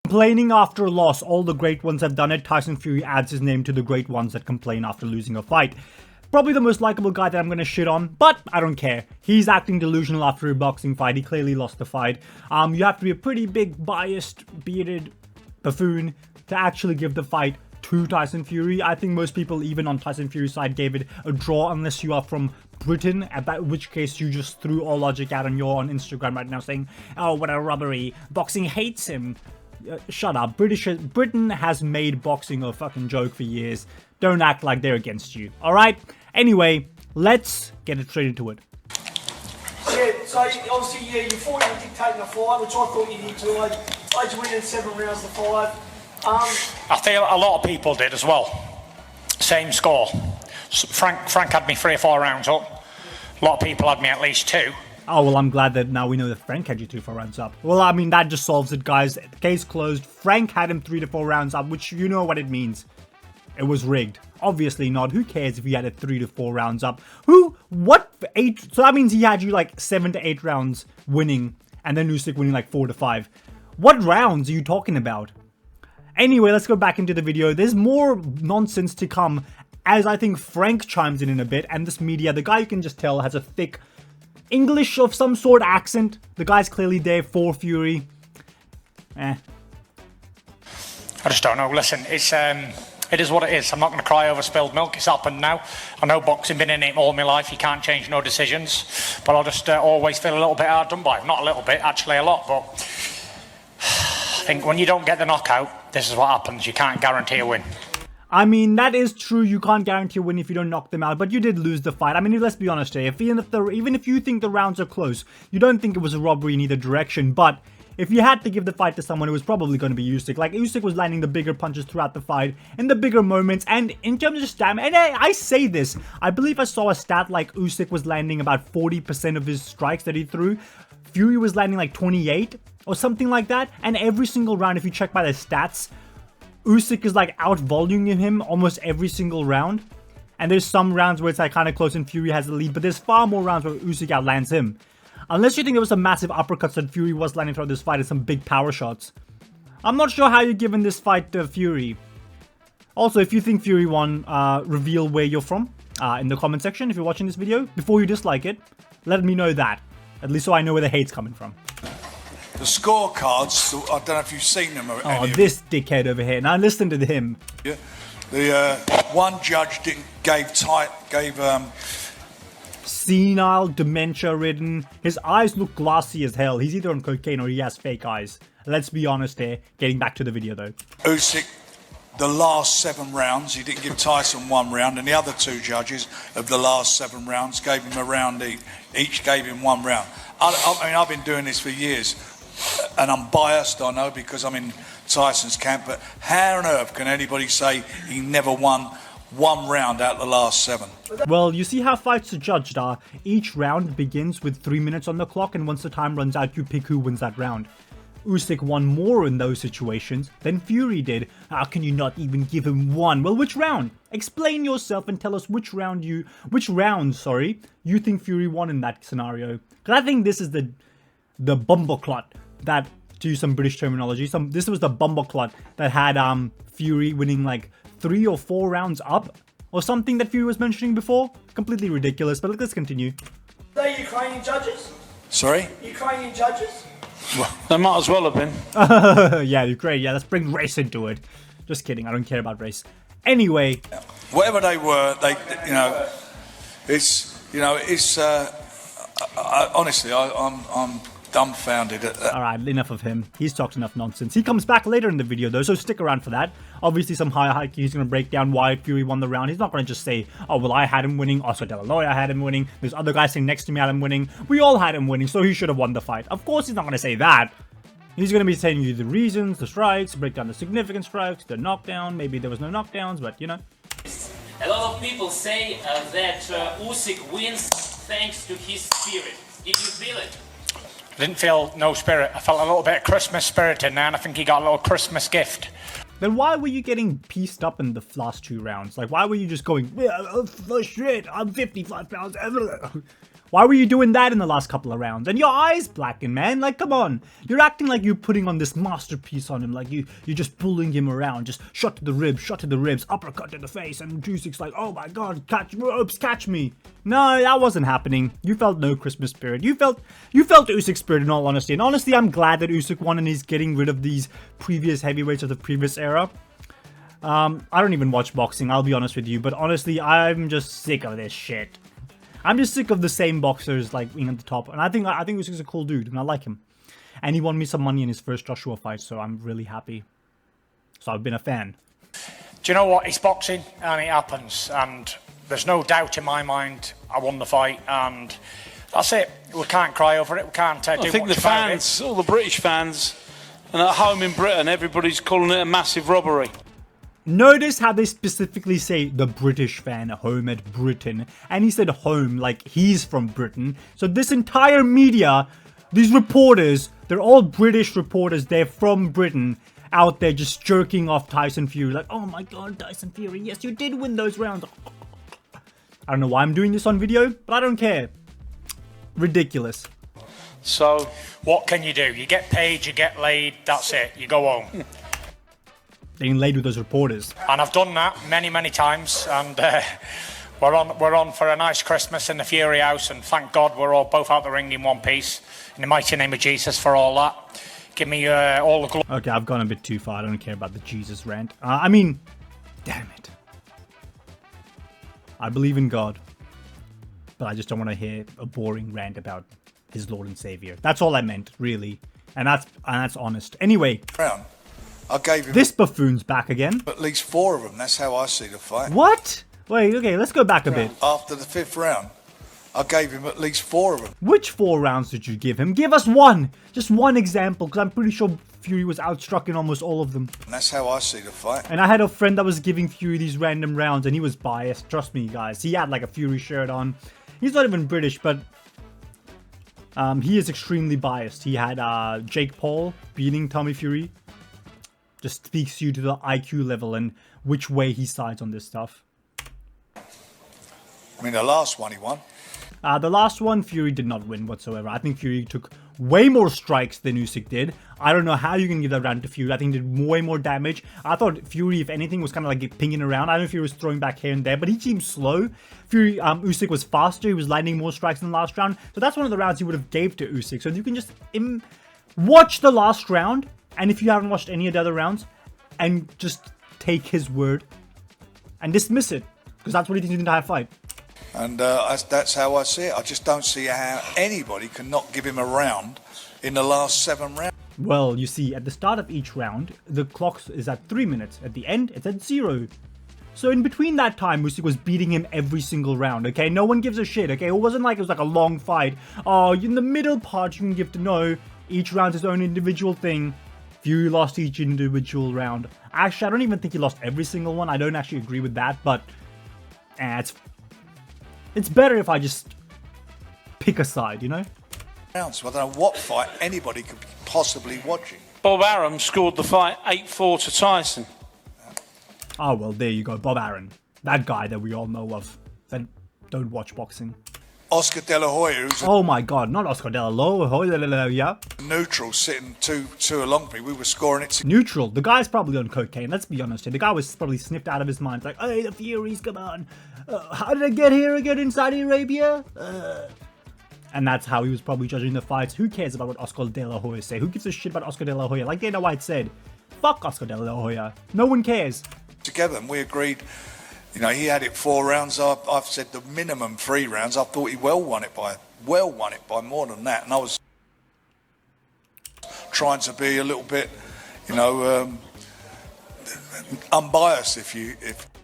Complaining after a loss, all the great ones have done it. Tyson Fury adds his name to the great ones that complain after losing a fight. Probably the most likable guy that I'm going to shit on, but I don't care. He's acting delusional after a boxing fight. He clearly lost the fight. You have to be a pretty big, biased, bearded buffoon to actually give the fight to Tyson Fury. I think most people, even on Tyson Fury's side, gave it a draw unless you are from Britain, about which case you just threw all logic out and you're on Instagram right now saying, oh, what a robbery. Boxing hates him. Shut up. Britain has made boxing a fucking joke for years. Don't act like they're against you. Alright? Anyway, let's get it straight into it. Yeah, so obviously, yeah, you thought you were dictating the fight, which I thought you did too. I just win in 7 rounds to 5. I feel a lot of people did as well. Same score. Frank had me 3 or 4 rounds up. A lot of people had me at least 2. Oh, well, I'm glad that now we know that Frank had you 3 to 4 rounds up. Well, I mean, that just solves it, guys. Case closed. Frank had him 3 to 4 rounds up, which you know what it means. It was rigged. Obviously not. Who cares if he had it 3 to 4 rounds up? What? 8? So that means he had you like 7 to 8 rounds winning, and then Usyk winning like 4 to 5. What rounds are you talking about? Anyway, let's go back into the video. There's more nonsense to come, as I think Frank chimes in a bit, and this media, the guy you can just tell has a thick English of some sort accent. The guy's clearly there for Fury. I just don't know. Listen, it is what it is. I'm not going to cry over spilled milk. It's happened now. I know boxing, been in it all my life. You can't change no decisions. But I'll just always feel a little bit hard done by. Not a little bit, actually a lot. But I think when you don't get the knockout, this is what happens. You can't guarantee a win. I mean, that is true. You can't guarantee a win if you don't knock them out, but you did lose the fight. I mean, let's be honest here. Even if you think the rounds are close, you don't think it was a robbery in either direction, but if you had to give the fight to someone, it was probably going to be Usyk. Like, Usyk was landing the bigger punches throughout the fight, in the bigger moments, and in terms of stamina, and I say this, I believe I saw a stat like Usyk was landing about 40% of his strikes that he threw. Fury was landing like 28, or something like that, and every single round, if you check by the stats, Usyk is like out-voluming him almost every single round. And there's some rounds where it's like kind of close and Fury has the lead, but there's far more rounds where Usyk outlands him. Unless you think there was some massive uppercuts that Fury was landing throughout this fight and some big power shots. I'm not sure how you're giving this fight to Fury. Also, if you think Fury won, reveal where you're from in the comment section if you're watching this video. Before you dislike it, let me know that. At least so I know where the hate's coming from. The scorecards, I don't know if you've seen them. Oh, this dickhead over here. Now listen to him. Yeah. The one judge gave senile, dementia-ridden. His eyes look glassy as hell. He's either on cocaine or he has fake eyes. Let's be honest here. Getting back to the video though. Usyk, the last 7 rounds, he didn't give Tyson 1 round, and the other 2 judges of the last 7 rounds gave him a round each. Each gave him 1 round. I mean, I've been doing this for years. And I'm biased, I know, because I'm in Tyson's camp, but how on earth can anybody say he never won 1 round out of the last 7? Well, you see how fights are judged are. Each round begins with 3 minutes on the clock, and once the time runs out, you pick who wins that round. Usyk won more in those situations than Fury did. How can you not even give him 1? Well, which round? Explain yourself and tell us which rounds you think Fury won in that scenario. Because I think this is the bumbleclot that, to use some British terminology, this was the bumbleclot that had Fury winning like 3 or 4 rounds up or something that Fury was mentioning before. Completely ridiculous, but let's continue. Are they Ukrainian judges? Sorry? Ukrainian judges? Well, they might as well have been. Yeah, Ukraine. Yeah, let's bring race into it. Just kidding. I don't care about race. Anyway, whatever they were, honestly, I'm dumbfounded at that. Alright, enough of him. He's talked enough nonsense. He comes back later in the video though, so stick around for that. Obviously some high he's going to break down why Fury won the round. He's not going to just say, oh well, I had him winning, also De La Hoya had him winning, there's other guys sitting next to me had him winning, we all had him winning, so he should have won the fight. Of course he's not going to say that. He's going to be telling you the reasons, the strikes, break down the significant strikes, the knockdown, maybe there was no knockdowns, but you know. A lot of people say that Usyk wins thanks to his spirit. Did you feel it? I didn't feel no spirit. I felt a little bit of Christmas spirit in there, and I think he got a little Christmas gift. Then why were you getting pieced up in the last 2 rounds? Like, why were you just going, yeah, oh shit, I'm 55 pounds. Why were you doing that in the last couple of rounds? And your eyes blackened, man. Like, come on. You're acting like you're putting on this masterpiece on him. Like, you're just bullying him around. Just shot to the ribs, uppercut to the face. And Usyk's like, oh my god, catch me. No, that wasn't happening. You felt no Christmas spirit. You felt Usyk spirit, in all honesty. And honestly, I'm glad that Usyk won and he's getting rid of these previous heavyweights of the previous era. I don't even watch boxing, I'll be honest with you. But honestly, I'm just sick of this shit. I'm just sick of the same boxers like being at the top, and I think Usyk's a cool dude, and I like him. And he won me some money in his first Joshua fight, so I'm really happy. So I've been a fan. Do you know what? It's boxing, and it happens, and there's no doubt in my mind I won the fight, and that's it. We can't cry over it. We can't do much about it. I think the fans, all the British fans, and at home in Britain, everybody's calling it a massive robbery. Notice how they specifically say the British fan home at Britain. And he said home like he's from Britain. So this entire media, these reporters, they're all British reporters. They're from Britain out there just jerking off Tyson Fury. Like, oh my god, Tyson Fury. Yes, you did win those rounds. I don't know why I'm doing this on video, but I don't care. Ridiculous. So, what can you do? You get paid, you get laid, that's it. You go home. Getting laid with those reporters. And I've done that many, many times, and we're on for a nice Christmas in the Fury house, and thank God we're all both out the ring in one piece. In the mighty name of Jesus for all that. Give me all the glory. Okay, I've gone a bit too far. I don't care about the Jesus rant. I mean, damn it. I believe in God, but I just don't want to hear a boring rant about his Lord and Savior. That's all I meant, really, and that's honest. Anyway. I gave him this buffoon's back again. at least 4 of them. That's how I see the fight. What? Wait, okay, let's go back a bit. After the 5th round, I gave him at least 4 of them. Which 4 rounds did you give him? Give us one! Just one example, because I'm pretty sure Fury was outstruck in almost all of them. And that's how I see the fight. And I had a friend that was giving Fury these random rounds, and he was biased. Trust me, guys. He had like a Fury shirt on. He's not even British, but he is extremely biased. He had Jake Paul beating Tommy Fury. Just speaks you to the IQ level and which way he sides on this stuff. I mean, the last one he won. The last one, Fury did not win whatsoever. I think Fury took way more strikes than Usyk did. I don't know how you can give that round to Fury. I think he did way more damage. I thought Fury, if anything, was kind of like pinging around. I don't know if he was throwing back here and there, but he seemed slow. Usyk was faster. He was landing more strikes in the last round. So that's one of the rounds you would have gave to Usyk. So you can just watch the last round. And if you haven't watched any of the other rounds, and just take his word and dismiss it, because that's what he did in the entire fight. And that's how I see it. I just don't see how anybody can not give him a round in the last 7 rounds. Well, you see, at the start of each round, the clock is at 3 minutes. At the end, it's at 0. So in between that time, Usyk was beating him every single round, okay? No one gives a shit, okay? It wasn't like it was like a long fight. Oh, in the middle part, you can give to no. Each round's his own individual thing. Fury lost each individual round. Actually, I don't even think he lost every single one. I don't actually agree with that, but it's better if I just pick a side, you know? So I don't know what fight anybody could be possibly watching. Bob Arum scored the fight 8-4 to Tyson. Oh, well, there you go. Bob Arum. That guy that we all know of that don't watch boxing. Oscar De La Hoya, who's oh my god, not Oscar De La Hoya. Neutral, sitting two along me. We were scoring it. Neutral. The guy's probably on cocaine. Let's be honest here. The guy was probably sniffed out of his mind. Like, hey, the Furies, come on. How did I get here again in Saudi Arabia? And that's how he was probably judging the fights. Who cares about what Oscar De La Hoya say? Who gives a shit about Oscar De La Hoya? Like Dana White said, fuck Oscar De La Hoya. No one cares. Together, and we agreed. You know, he had it 4 rounds. I've said the minimum 3 rounds. I thought he well won it by more than that. And I was trying to be a little bit, you know, unbiased.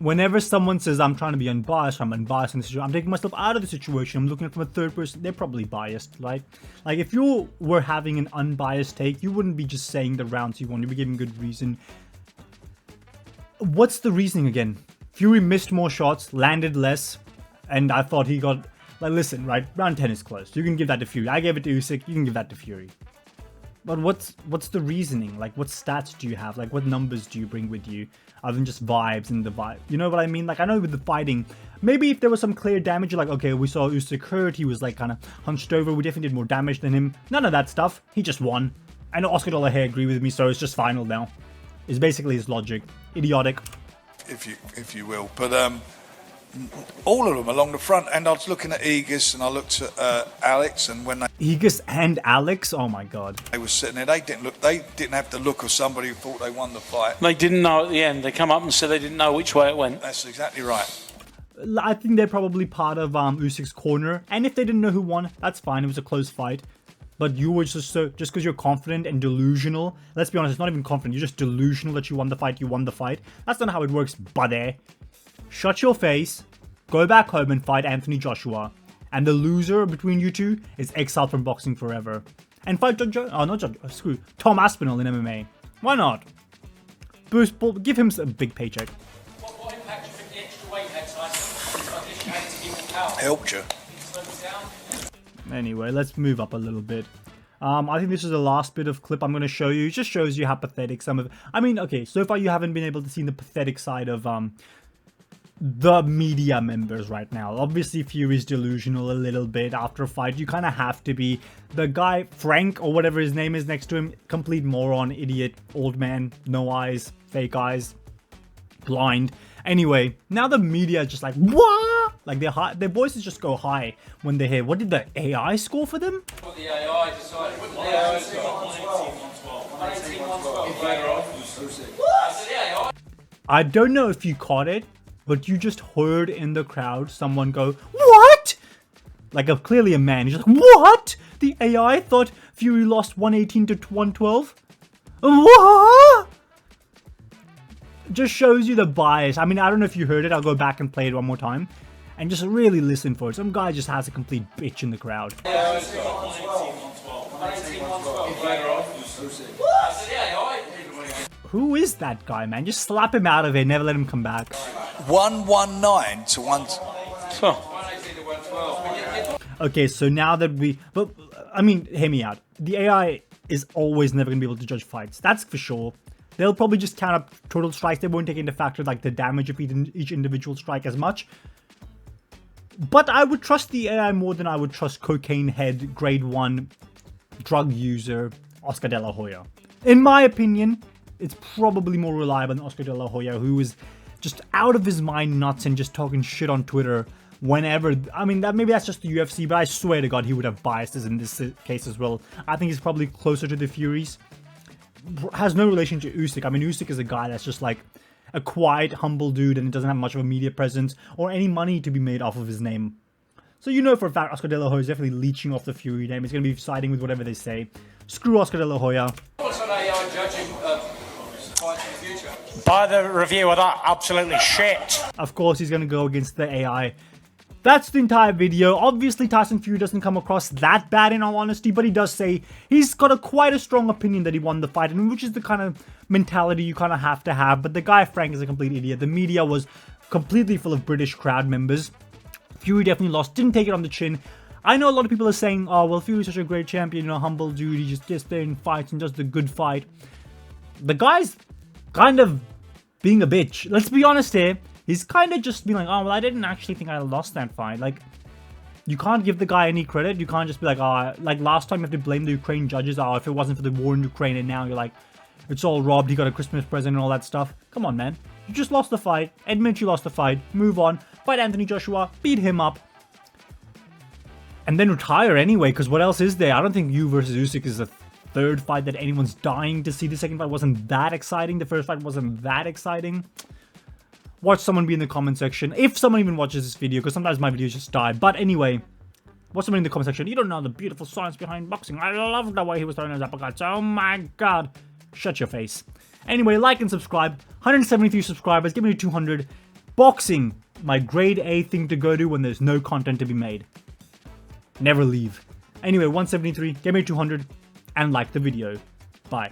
Whenever someone says I'm trying to be unbiased, I'm unbiased in the situation. I'm taking myself out of the situation. I'm looking at it from a third person. They're probably biased, right? Like if you were having an unbiased take, you wouldn't be just saying the rounds you want. You'd be giving good reason. What's the reasoning again? Fury missed more shots, landed less, and I thought he got... Like, listen, right? Round 10 is close. You can give that to Fury. I gave it to Usyk. You can give that to Fury. But what's the reasoning? Like, what stats do you have? Like, what numbers do you bring with you other than just vibes and the vibe? You know what I mean? Like, I know with the fighting, maybe if there was some clear damage, you're like, okay, we saw Usyk hurt, he was like kind of hunched over, we definitely did more damage than him. None of that stuff. He just won. I know Oscar De La Hoya agree with me, so it's just final now. It's basically his logic. Idiotic. If you will. But all of them along the front, and I was looking at Usyk and I looked at Alex, and when Usyk and Alex, oh my god. they were sitting there, they didn't have the look of somebody who thought they won the fight. They didn't know at the end. They come up and said they didn't know which way it went. That's exactly right. I think they're probably part of Usyk's corner, and if they didn't know who won, that's fine. It was a close fight. But you were just because you're confident and delusional. Let's be honest, it's not even confident. You're just delusional that you won the fight. You won the fight. That's not how it works, buddy. Shut your face. Go back home and fight Anthony Joshua. And the loser between you two is exiled from boxing forever. And fight Tom Aspinall in MMA. Why not? Give him a big paycheck. What impact do you think the extra weight had, Tyson? Helped you. Anyway, let's move up a little bit. I think this is the last bit of clip I'm going to show you. It just shows you how pathetic some of... I mean, okay, so far you haven't been able to see the pathetic side of the media members right now. Obviously, Fury's delusional a little bit after a fight. You kind of have to be. The guy, Frank, or whatever his name is next to him, complete moron, idiot, old man, no eyes, fake eyes, blind. Anyway, now the media is just like, what? Like their voices just go high when they hear, what did the AI score for them? What the AI decided. What the AI decided. I don't know if you caught it, but you just heard in the crowd someone go, what? Like clearly a man. He's just like, what? The AI thought Fury lost 118 to 112? What? Just shows you the bias. I mean, I don't know if you heard it. I'll go back and play it one more time. And just really listen for it. Some guy just has a complete bitch in the crowd. Who is that guy, man? Just slap him out of it. Never let him come back. 119 to 1. Okay, so now that but I mean, hear me out. The AI is always never gonna be able to judge fights. That's for sure. They'll probably just count up total strikes. They won't take into factor like the damage of each individual strike as much. But I would trust the AI more than I would trust cocaine head, grade 1 drug user Oscar De La Hoya. In my opinion, it's probably more reliable than Oscar De La Hoya, who is just out of his mind nuts and just talking shit on Twitter whenever. I mean, maybe that's just the UFC, but I swear to God he would have biases in this case as well. I think he's probably closer to the Furies. Has no relation to Usyk. I mean, Usyk is a guy that's just like a quiet, humble dude and doesn't have much of a media presence or any money to be made off of his name. So you know for a fact Oscar De La Hoya is definitely leeching off the Fury name. He's going to be siding with whatever they say. Screw Oscar De La Hoya. What's an AI judging fights in the future? By the review of that, absolutely shit. Of course, he's going to go against the AI. That's the entire video. Obviously, Tyson Fury doesn't come across that bad in all honesty, but he does say he's got quite a strong opinion that he won the fight, and which is the kind of mentality you kind of have to have. But the guy, Frank, is a complete idiot. The media was completely full of British crowd members. Fury definitely lost, didn't take it on the chin. I know a lot of people are saying, oh, well, Fury's such a great champion, you know, humble dude, he just gets there and fights and does the good fight. The guy's kind of being a bitch. Let's be honest here. He's kind of just being like, oh, well, I didn't actually think I lost that fight. Like, you can't give the guy any credit. You can't just be like, oh, like last time you have to blame the Ukraine judges. Oh, if it wasn't for the war in Ukraine, and now you're like, it's all robbed. He got a Christmas present and all that stuff. Come on, man. You just lost the fight. Admit you lost the fight. Move on. Fight Anthony Joshua. Beat him up. And then retire anyway, because what else is there? I don't think you versus Usyk is the third fight that anyone's dying to see. The second fight wasn't that exciting. The first fight wasn't that exciting. Watch someone be in the comment section. If someone even watches this video, because sometimes my videos just die. But anyway, watch someone in the comment section. You don't know the beautiful science behind boxing. I love the way he was throwing those uppercuts. Oh my god. Shut your face. Anyway, like and subscribe. 173 subscribers. Give me 200. Boxing. My grade A thing to go to when there's no content to be made. Never leave. Anyway, 173. Give me 200. And like the video. Bye.